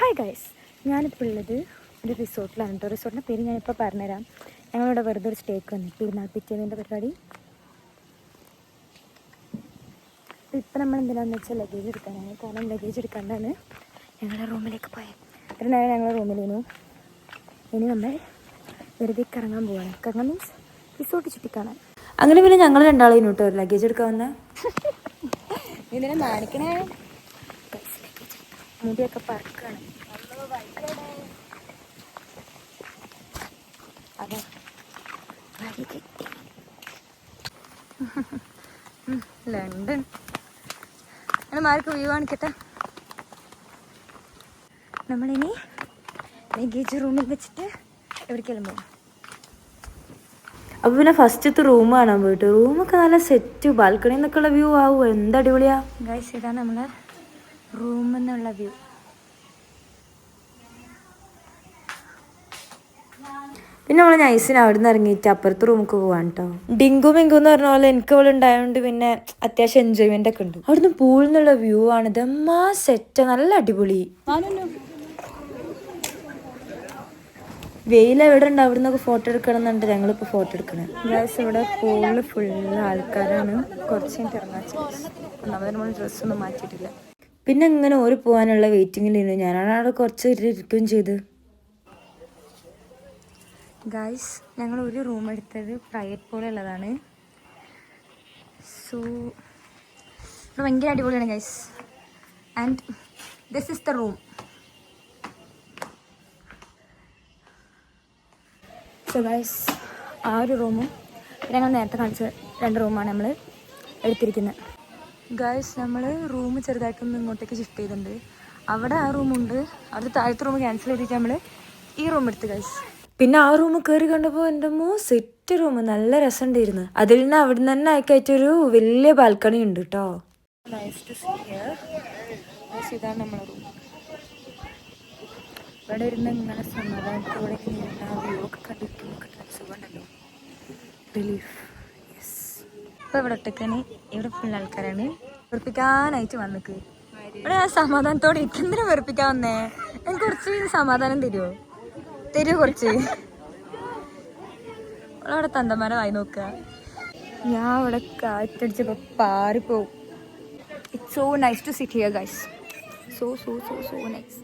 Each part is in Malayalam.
ഹായ് ഗൈസ്, ഞാനിപ്പോൾ ഉള്ളത് ഒരു റിസോർട്ടിലാണ് കേട്ടോ. റിസോർട്ടിൻ്റെ പേര് ഞാനിപ്പോൾ പറഞ്ഞുതരാം. ഞങ്ങളിവിടെ വെറുതെ ഒരു സ്റ്റേക്ക് വന്നു പെരുന്നാൾ പിറ്റേന്നിൻ്റെ പരിപാടി. ഇപ്പം നമ്മൾ എന്തിനാണെന്ന് വെച്ചാൽ ലഗേജ് എടുക്കാനാണ്. കാരണം ലഗേജ് എടുക്കാണ്ടാണ് ഞങ്ങളുടെ റൂമിലേക്ക് പോയത്. ഇത്ര നേരം ഞങ്ങളുടെ റൂമിലേനു. ഇനി നമ്മൾ വെറുതെ കറങ്ങാൻ പോവാണ്. കറങ്ങാൻ മീൻസ് റിസോർട്ട് ചുറ്റിക്കാണാൻ. അങ്ങനെ പിന്നെ ഞങ്ങൾ രണ്ടാളേനു കേട്ടോ ലഗേജ് എടുക്കാൻ വന്ന. ഇതിനെ മാനിക്കണേ മുടിയൊക്കെ പറക്കാണ്. അതെ ലണ്ടൻ അങ്ങനെ മാർക്ക് വ്യൂ കാണിക്കട്ടെ. നമ്മളിനി ലഗേജ് റൂമിൽ വെച്ചിട്ട് എവിടേക്കെല്ലാം പോകും. അപ്പൊ പിന്നെ ഫസ്റ്റത്തെ റൂം കാണാൻ പോയിട്ട് റൂമൊക്കെ നല്ല സെറ്റ്, ബാൽക്കണി എന്നൊക്കെയുള്ള വ്യൂ ആവും. എന്ത് അടിപൊളിയാ ഗൈസ്, ഇതാണ് നമ്മളെ റൂമിൽ നിന്നുള്ള വ്യൂ. പിന്നെ നമ്മൾ നൈസിന് അവിടെ നിന്ന് ഇറങ്ങിയിട്ട് അപ്പുറത്തെ റൂമിലേക്ക് പോവാൻ കേട്ടോ. ഡിങ്കു മിങ്കു എന്ന് പറഞ്ഞ പോലെ എനിക്ക് അവൾ ഉണ്ടായതുകൊണ്ട് പിന്നെ അത്യാവശ്യം എൻജോയ്മെന്റ് ഒക്കെ ഉണ്ട്. അവിടുന്ന് പൂളിൽ നിന്നുള്ള വ്യൂ ആണ്. ഇതമ്മാ സെറ്റ്, നല്ല അടിപൊളി. വെയിൽ എവിടെ ഉണ്ട് അവിടെ നിന്നൊക്കെ ഫോട്ടോ എടുക്കണം എന്നുണ്ട് ഞങ്ങളിപ്പോൾ ഫോട്ടോ എടുക്കണേ. ഗൈസ്, ഇവിടെ പൂളിൽ ഫുള്ള് ആൾക്കാരാണ്. കുറച്ച് കഴിഞ്ഞിട്ട് ഇറങ്ങാൻ ഒന്നാമത് നമ്മൾ ഡ്രസ്സൊന്നും മാറ്റിയിട്ടില്ല. പിന്നെ ഇങ്ങനെ ഓര് പോകാനുള്ള വെയിറ്റിങ്ങിലിരുന്നു. ഞാനാണ് അവിടെ കുറച്ച് ഇരിക്കുകയും ചെയ്ത്. ഗൈസ്, ഞങ്ങൾ ഒരു റൂം എടുത്തത് പ്രൈവറ്റ് പോലെയുള്ളതാണ്. സോ ഇവിടെ ഭയങ്കര അടിപൊളിയാണ് guys. And this is the room. So guys, ആ ഒരു റൂമും ഞങ്ങൾ നേരത്തെ കാണിച്ച 2 റൂമാണ് നമ്മൾ എടുത്തിരിക്കുന്നത്. ഗൈസ്, നമ്മൾ റൂം ചെറുതായിട്ടൊന്ന് ഇങ്ങോട്ടേക്ക് ഷിഫ്റ്റ് ചെയ്തിട്ടുണ്ട്. അവിടെ ആ റൂമുണ്ട്. അവിടെ താഴത്തെ റൂം ക്യാൻസൽ ചെയ്തിട്ട് നമ്മൾ ഈ റൂം എടുത്ത് ഗൈസ്. പിന്നെ ആ റൂം കയറി കണ്ടപ്പോൾ എൻ്റെ സെറ്റ് റൂം നല്ല രസമുണ്ടായിരുന്നു. അതിൽ നിന്ന് അവിടെ നിന്ന് തന്നെ ആയിക്കായിട്ടൊരു വലിയ ബാൽക്കണി ഉണ്ട് കേട്ടോ. ഇതാണ് നമ്മളെ റൂം. ഇവിടെ ഇരുന്ന് ഇങ്ങനെ സമാധാനത്തോടെ വ്യൂ ഒക്കെ കണ്ടിരിക്കുമ്പോൾ സുഖമുണ്ടല്ലോ, റിലീഫ്. യെസ്. ഇപ്പോൾ ഇവിടെ ഒറ്റക്കാണ്. ഇവിടെ ഫുൾ ആൾക്കാരാണ്. വെറുപ്പിക്കാനായിട്ട് വന്നിക്ക്. ഇവിടെ ഞാൻ സമാധാനത്തോടെ എന്തിനാ വെറുപ്പിക്കാൻ വന്നേ? എനിക്ക് കുറച്ച് സമാധാനം തരുമോ? കുറച്ച് അവിടെ തന്തമാരെ വായി നോക്കുക. ഞാൻ ഇവിടെ കാറ്റടിച്ചപ്പോൾ പാറിപ്പോവും. It's so nice to sit here guys. So so so so nice.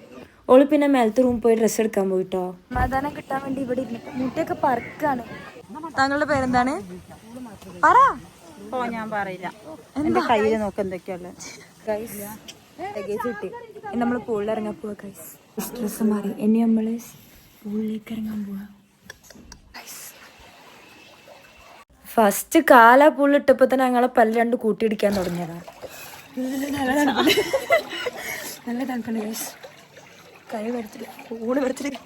ഓള് പിന്നെ മേലത്തെ റൂം പോയി ഡ്രസ്സ് എടുക്കാൻ പോയിട്ടോ. സമാധാനം കിട്ടാൻ വേണ്ടി ഇവിടെ ഇരുന്നിട്ട് മുട്ടിയൊക്കെ പറക്കാണ്. താങ്കളുടെ പേരെന്താണ്? പറ. ഞാൻ പറയില്ല. എന്റെ കയ്യിൽ നോക്ക് എന്തൊക്കെയല്ല. ഗൈസ്, ലഗേജ് കിട്ടി. നമ്മൾ പൂളിൽ ഇറങ്ങാൻ പോവാ ഗൈസ്. ഡ്രസ്സ് മാറി ഇനി നമ്മൾ പൂളിലേക്ക് ഇറങ്ങാൻ പോവാ. ഫസ്റ്റ് കാല പുള്ളിട്ടപ്പോൾ തന്നെ ഞങ്ങളെ പല്ല് 2 കൂട്ടിയിടിക്കാൻ തുടങ്ങിയതാണ്. നല്ല തണുപ്പുണ്ട് ഗൈസ്. കൈ വരത്തില്ല, പൂള് വരത്തില്ല.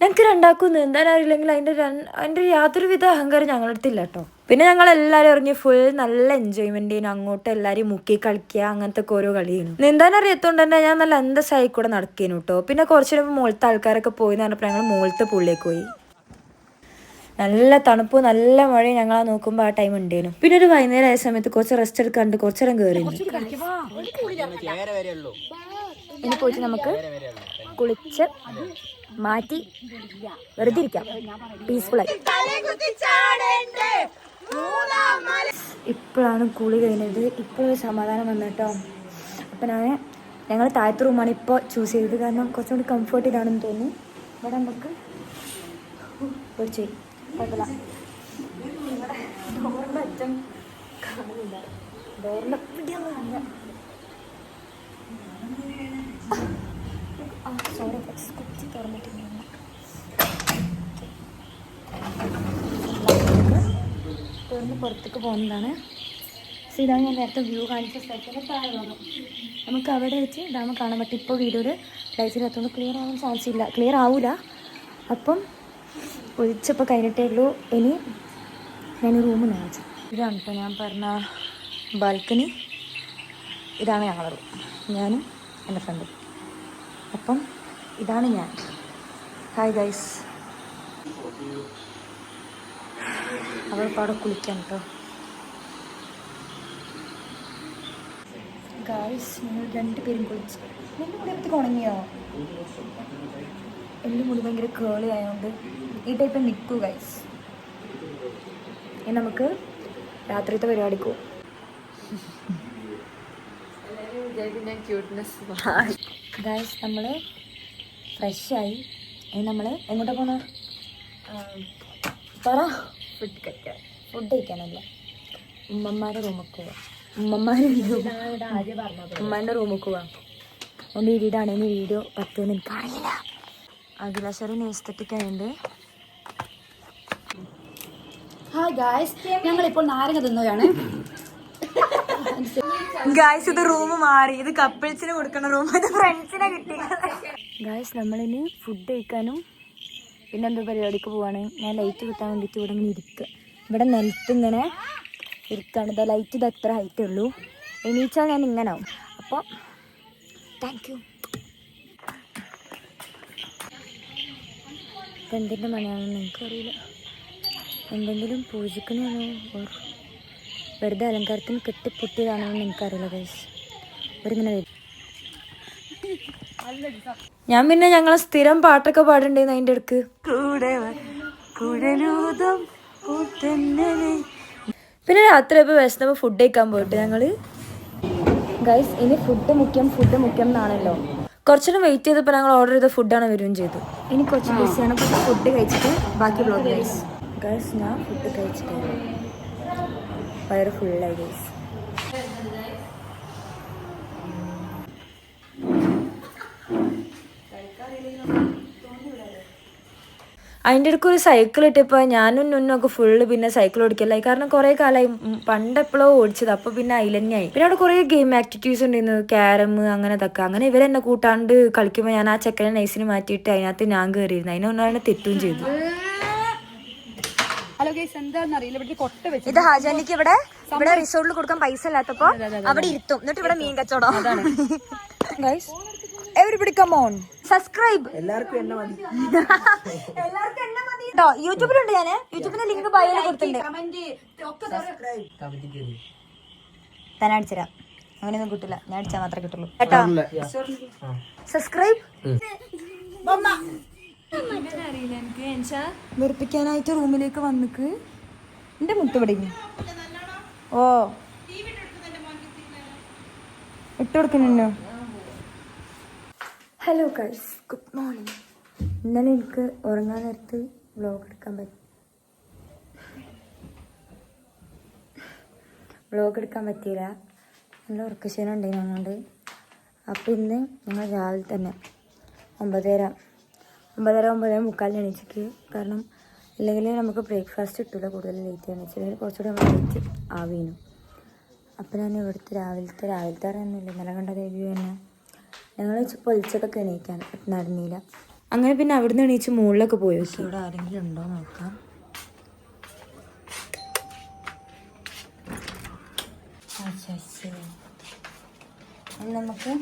ഞങ്ങൾക്ക് രണ്ടാക്കും നീന്താൻ അറിയില്ലെങ്കിൽ അതിൻ്റെ യാതൊരുവിധ അഹങ്കാരം ഞങ്ങളടുത്തില്ല കേട്ടോ. പിന്നെ ഞങ്ങൾ എല്ലാവരും ഇറങ്ങി ഫുൾ നല്ല എൻജോയ്മെന്റ് ചെയ്യുന്നു. അങ്ങോട്ട് എല്ലാവരും മുക്കി കളിക്കുക, അങ്ങനത്തെ ഒക്കെ ഓരോ കളിയാണ്. നീന്താൻ അറിയാത്തതുകൊണ്ട് തന്നെ ഞാൻ നല്ല അന്തസ്സായി കൂടെ നടക്കേനു കേട്ടോ. പിന്നെ കുറച്ചു നേരം മുകളിലത്തെ ആൾക്കാരൊക്കെ പോയി എന്ന് പറഞ്ഞപ്പോൾ ഞങ്ങൾ മുകളിലത്തെ പുള്ളിലേക്ക് പോയി. നല്ല തണുപ്പും നല്ല മഴയും ഞങ്ങളാ നോക്കുമ്പോൾ ആ ടൈം ഉണ്ടേനു. പിന്നെ ഒരു വൈകുന്നേരം ആയ സമയത്ത് കുറച്ച് റെസ്റ്റ് എടുക്കാണ്ട് കുറച്ചു നേരം കയറി. ഇനി പോയിട്ട് നമുക്ക് കുളിച്ച് മാറ്റി വെറുതെ ഇരിക്കാം പീസ്ഫുള്ളായി. ഇപ്പോഴാണ് കുളി കഴിഞ്ഞത്. ഇപ്പോഴൊരു സമാധാനം വന്നിട്ടോ. അപ്പം ഞങ്ങൾ താഴത്തെ റൂമാണ് ഇപ്പോൾ ചൂസ് ചെയ്തത്. കാരണം കുറച്ചുകൂടി കംഫർട്ട് ഇതാണെന്ന് തോന്നുന്നു. ഇവിടെ നമുക്ക് കുറച്ച് കുഴപ്പമില്ല. ഡോറിൻ്റെ അറ്റം കാണുന്നില്ല. ഡോറിൻ്റെ പിടിയൊന്നും കാണില്ല. സോറി കൊച്ചി തുറന്നിട്ടില്ല. തുറന്ന് പുറത്തേക്ക് പോകുന്നതാണ്. സോ ഇതാണ് ഞാൻ നേരത്തെ വ്യൂ കാണിച്ച സ്ഥലത്തിൻ്റെ താഴെ ഭാഗം. നമുക്ക് അവിടെ വെച്ച് ഡാം കാണാൻ പറ്റും. ഇപ്പോൾ വീഡിയോയിൽ ലൈറ്റിനകത്തുകൊണ്ട് ക്ലിയർ ആവാൻ ചാൻസ് ഇല്ല, ക്ലിയർ ആവില്ല. അപ്പം ഒഴിച്ചപ്പോൾ കഴിഞ്ഞിട്ടേ ഉള്ളൂ. ഇനി ഞാൻ റൂം കാണിച്ചു. ഇതാണ് ഇപ്പോൾ ഞാൻ പറഞ്ഞ ബാൽക്കണി. ഇതാണ് ഞങ്ങളുടെ റൂം, ഞാനും എൻ്റെ ഫ്രണ്ടും. അപ്പം ഇതാണ് ഞാൻ. Hi guys. അവളിപ്പോൾ അവിടെ കുളിക്കാൻ കേട്ടോ. ഗായ്സ് ഞങ്ങൾ 2 പേരും കുളിച്ചു. എൻ്റെ മുടി പറ്റി ഉണങ്ങിയോ? എൻ്റെ മുടി ഭയങ്കര കേളി ആയതുകൊണ്ട് ഈ ടൈപ്പ് നിൽക്കൂ ഗൈസ്. ഇനി നമുക്ക് രാത്രിത്തെ പരിപാടിക്കൂ. ഗൈസ് നമ്മൾ ഫ്രഷായി. ഇനി നമ്മൾ എങ്ങോട്ടാ പോണ? പറ. ഫുഡ് കഴിക്കാനല്ല, ഉമ്മമാരുടെ റൂമിൽ പോവാം. ഉമ്മാൻ്റെ റൂമിൽ പോവാം. എൻ്റെ വീടാണ്. ഇനി വീഡിയോ 10 മിനിറ്റ് കാണില്ല. അഖിലാശ്വരി എസ്തറ്റിക് ആയതുകൊണ്ട്. ഹായ് ഗായ്സ്, ഞങ്ങളിപ്പോൾ നാരങ്ങ തിന്നുകയാണ്. ഗായ്സ് ഇത് റൂം മാറി. ഇത് കപ്പിൾസിന് കൊടുക്കുന്ന റൂം, ഇത് ഫ്രണ്ട്സിനെ കിട്ടി. ഗായ്സ് നമ്മളിനി ഫുഡ് കഴിക്കാനും പിന്നെ എന്തോ പരിപാടിക്ക് പോവാണ്. ഞാൻ ലൈറ്റ് കിട്ടാൻ വേണ്ടിയിട്ട് ഇവിടെ ഇങ്ങനെ ഇരിക്കുക. ഇവിടെ നിലത്ത് ഇങ്ങനെ ഇരിക്കുകയാണ്. ഇതാ ലൈറ്റ് ഇത് എത്ര ഹൈറ്റേ ഉള്ളൂ. എണീച്ചാൽ ഞാൻ ഇങ്ങനെ ആവും. അപ്പോൾ താങ്ക് യു. എന്തിൻ്റെ മണിയാണെന്ന് എനിക്കറിയില്ല. എന്തെങ്കിലും പൂജിക്കുന്നതാണോ ഓർ വെറുതെ അലങ്കാരത്തിന് കെട്ടിപ്പൊട്ടിയതാണോ എന്ന് എനിക്കറിയില്ല ഗൈസ്. അവരിങ്ങനെ വരും. ഞാൻ പിന്നെ ഞങ്ങളെ സ്ഥിരം പാട്ടൊക്കെ പാടുണ്ടായിരുന്നു അതിൻ്റെ അടുക്ക്. പിന്നെ രാത്രി ഇപ്പോൾ വിശന്നപ്പോൾ ഫുഡ് കഴിക്കാൻ പോയിട്ട് ഞങ്ങൾ. ഗൈസ് ഇനി ഫുഡ് മുഖ്യം എന്നാണല്ലോ. കുറച്ചുകൂടെ വെയിറ്റ് ചെയ്തപ്പോൾ ഞങ്ങൾ ഓർഡർ ചെയ്ത ഫുഡാണ് വരികയും ചെയ്തു. ഇനി കുറച്ച് ബിസിയാണ്. കുറച്ച് ഫുഡ് കഴിച്ചിട്ട് ബാക്കി ബ്ലോഗ് ഗൈസ്. ഗൈസ് ഞാൻ ഫുഡ് കഴിച്ചിട്ടായിരുന്നു, വയറ് ഫുള്ളായി ഗൈസ്. അതിൻ്റെ ഇടയ്ക്ക് ഒരു സൈക്കിൾ ഇട്ടപ്പോൾ ഞാനും നുന്നൊക്കെ ഫുള്ള് പിന്നെ സൈക്കിൾ ഓടിക്കലായി. കാരണം കുറേ കാലമായി പണ്ടെപ്പോഴോ ഓടിച്ചത്. അപ്പോൾ പിന്നെ അതിലെന്നെയായി. പിന്നെ അവിടെ കുറേ ഗെയിം ആക്ടിവിറ്റീസ് ഉണ്ടായിരുന്നു, ക്യാരം അങ്ങനത്തൊക്കെ. അങ്ങനെ ഇവരെന്നെ കൂട്ടാണ്ട് കളിക്കുമ്പോൾ ഞാൻ ആ ചെക്കനെ നൈസിന് മാറ്റിയിട്ട് അതിനകത്ത് ഞാൻ കയറിയിരുന്നു. അതിനൊന്നാണ് തെറ്റുകയും ചെയ്തു. ഹലോ ഗൈസ്, എന്താണെന്നറിയില്ല, ഇവിടെ കൊട്ട വെച്ച്. ഇത് ഹാജാനിക്ക് ഇവിടെ റിസോർട്ടിൽ കൊടുക്കാൻ പൈസ ഇല്ലാത്തപ്പോൾ അവിടെ ഇരുത്തും. എന്നിട്ട് ഇവിടെ മീൻ കച്ചവടം. Guys everybody come on subscribe. എല്ലാവർക്കും എന്നെ മതി കേട്ടോ. യൂട്യൂബിലുണ്ട്. ഞാൻ യൂട്യൂബിന്റെ ലിങ്ക് ബയോയിൽ കൊടുത്തിട്ടുണ്ട്. തന്നെ അടിച്ചുതരാം. അങ്ങനെയൊന്നും കിട്ടില്ല, ഞാൻ അടിച്ചാൽ മാത്രമേ കിട്ടുള്ളൂ കേട്ടോ. സബ്സ്ക്രൈബ്. വെറുപ്പിക്കാനായിട്ട് റൂമിലേക്ക് വന്നിക്ക്. എന്റെ മുട്ടുപടി ഓ ഇട്ട് കൊടുക്കുന്നുണ്ടോ? Hello guys, good morning. ഇന്നലെ എനിക്ക് ഉറങ്ങാൻ നേരത്ത് വ്ലോഗ് എടുക്കാൻ പറ്റിയില്ല. നല്ല ഉറക്കശീലം ഉണ്ടായിരുന്നു അതുകൊണ്ട്. അപ്പോൾ ഇന്ന് ഞങ്ങൾ രാവിലെ തന്നെ 9:30 എണീച്ചിക്ക്. കാരണം ഇല്ലെങ്കിൽ നമുക്ക് ബ്രേക്ക്ഫാസ്റ്റ് കിട്ടില്ല, കൂടുതൽ ലേറ്റ് എണീച്ചില്ലെങ്കിൽ കുറച്ചുകൂടെ നമ്മൾ ലേറ്റ് ആവീനും. അപ്പോൾ ഞാൻ ഇവിടുത്തെ രാവിലത്തെ അറിയുന്നില്ല, ഇന്നലെ കണ്ട റിവ്യൂ തന്നെ. ഞങ്ങൾ പൊലിച്ചതൊക്കെ എണീക്കാൻ നടന്നില്ല. അങ്ങനെ പിന്നെ അവിടുന്ന് എണീച്ച് മുകളിലൊക്കെ പോയി. ഇവിടെ ആരെങ്കിലും ഉണ്ടോ നോക്കാം. നമുക്ക്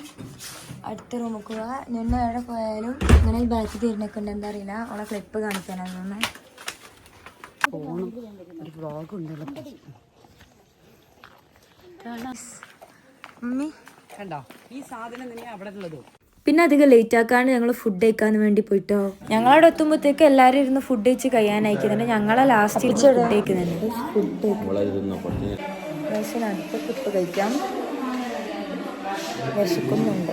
അടുത്ത റൂമിൽ പോവാ. നിന്ന് എവിടെ പോയാലും ഇങ്ങനെ ഈ ബാക്ക് തിരിഞ്ഞൊക്കെ ഉണ്ട്. എന്താ അറിയില്ല, അവളെ ക്ലിപ്പ് കാണിക്കാനാണ്. ഒരു വ്ളോഗ് ഉണ്ടല്ലോ. ഈ സാധനം തന്നെ അവിടെ ഉള്ളത്. പിന്നെ അധികം ലേറ്റ് ആക്കാണ്ട് ഞങ്ങൾ ഫുഡ് കഴിക്കാൻ വേണ്ടി പോയിട്ടോ. ഞങ്ങളവിടെ എത്തുമ്പോഴത്തേക്ക് എല്ലാവരും ഇരുന്ന് ഫുഡ് കഴിച്ച് കഴിയാനായിക്കുന്നുണ്ട്. ഞങ്ങളെ ലാസ്റ്റ് ഫുഡ് കഴിക്കുന്നുണ്ട്. അടുത്ത ട്രിപ്പ് കഴിക്കാം. വിശക്കുന്നുണ്ട്.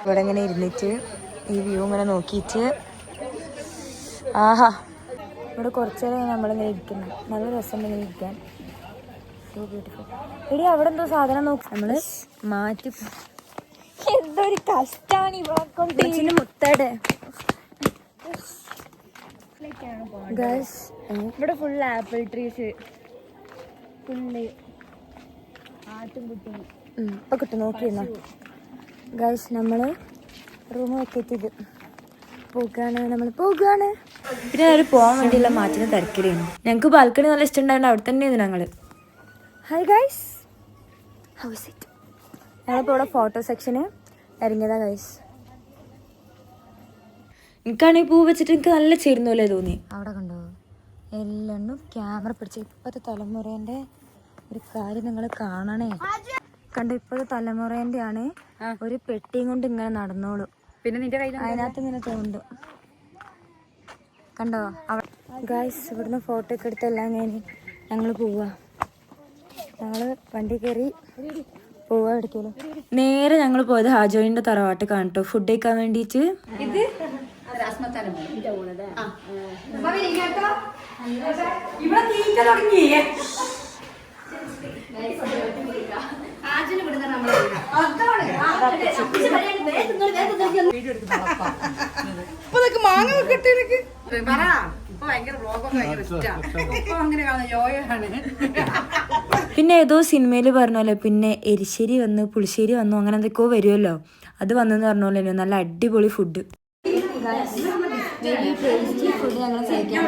ഇവിടെ ഇങ്ങനെ ഇരുന്നിട്ട് ഈ വ്യൂ ഇങ്ങനെ നോക്കിയിട്ട് ആഹാ. ഇവിടെ കുറച്ച് നേരം നമ്മളിങ്ങനെ ഇരിക്കണം. നല്ല രസമുണ്ട് ഇങ്ങനെ ഇരിക്കാൻ. So beautiful. എടി അവിടെ എന്തോ സാധനം നോക്കി നമ്മള് മാറ്റി. എന്തൊരു കഷ്ടാണ് ഇവിടെ കൊണ്ട്. മുത്തയുടെ ഗൈസ് ഇവിടെ ഫുൾ ആപ്പിൾ ട്രീസ്, ഫുള്ള് ആട്ടുംകുട്ടി ഇപ്പൊ കിട്ടും. നോക്കിയിരുന്നോ ഗൈസ്, നമ്മള് റൂം വെക്കെത്തിയത് നമ്മൾ പോകാണ്. പിന്നെ അവർ പോകാൻ വേണ്ടിയുള്ള മാറ്റിന് തിരക്കിലായിരുന്നു. ഞങ്ങൾക്ക് ബാൽക്കണി നല്ല ഇഷ്ടമുണ്ടായിരുന്നു. അവിടെ തന്നെയായിരുന്നു ഞങ്ങള്. Hi guys, how is it? ഞങ്ങളിപ്പോൾ ഇവിടെ ഫോട്ടോ സെക്ഷന് ഇറങ്ങിയതാ ഗൈസ്. എനിക്കാണെങ്കിൽ പൂ വെച്ചിട്ട് എനിക്ക് നല്ല ചേരുന്നല്ലേ തോന്നി. അവിടെ കണ്ടോ എല്ലാം ക്യാമറ പിടിച്ച് ഇപ്പോഴത്തെ തലമുറേൻ്റെ ഒരു കാര്യം നിങ്ങൾ കാണണേ. കണ്ടോ, ഇപ്പോഴത്തെ തലമുറേൻ്റെ ആണ്. ഒരു പെട്ടിയും കൊണ്ട് ഇങ്ങനെ നടന്നോളൂ. പിന്നെ നിന്റെ കയ്യിൽ അതിനകത്ത് ഇങ്ങനെ തോണ്ടും. കണ്ടോ ഗായ്സ്, ഇവിടുന്ന് ഫോട്ടോ ഒക്കെ എടുത്തെല്ലാം കഴിഞ്ഞ് ഞങ്ങൾ പോവാ. ഞങ്ങൾ വണ്ടി കയറി പോവാ എടുക്കലും. നേരെ ഞങ്ങൾ പോയത് ഹാജോയിൻ്റെ തറവാട്ട് കാണട്ടോ ഫുഡ് കഴിക്കാൻ വേണ്ടിയിട്ട്. പിന്നെ ഏതോ സിനിമയിൽ പറഞ്ഞല്ലോ, പിന്നെ എരിശ്ശേരി വന്നു പുളിശ്ശേരി വന്നു അങ്ങനെ എന്തൊക്കെയോ വരുമല്ലോ, അത് വന്നെന്ന് പറഞ്ഞോളൂ. നല്ല അടിപൊളി ഫുഡ്. ഫുഡ് ഞങ്ങൾ കഴിക്കാൻ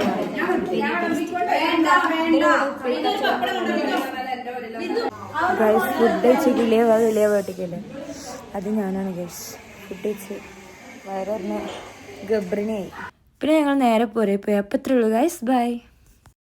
ഗൈസ് ഫുഡ് കഴിച്ച് കിളിയ വേട്ടിക്കല്ലേ, അത് ഞാനാണ് ഗൈസ്. ഫുഡ് കഴിച്ച് വയറിന് ഗബ്രിനായി. പിന്നെ ഞങ്ങൾ നേരെ പോയി. അപ്പോൾ അത്രേ ഉള്ളൂ ഗൈസ്, ബൈ.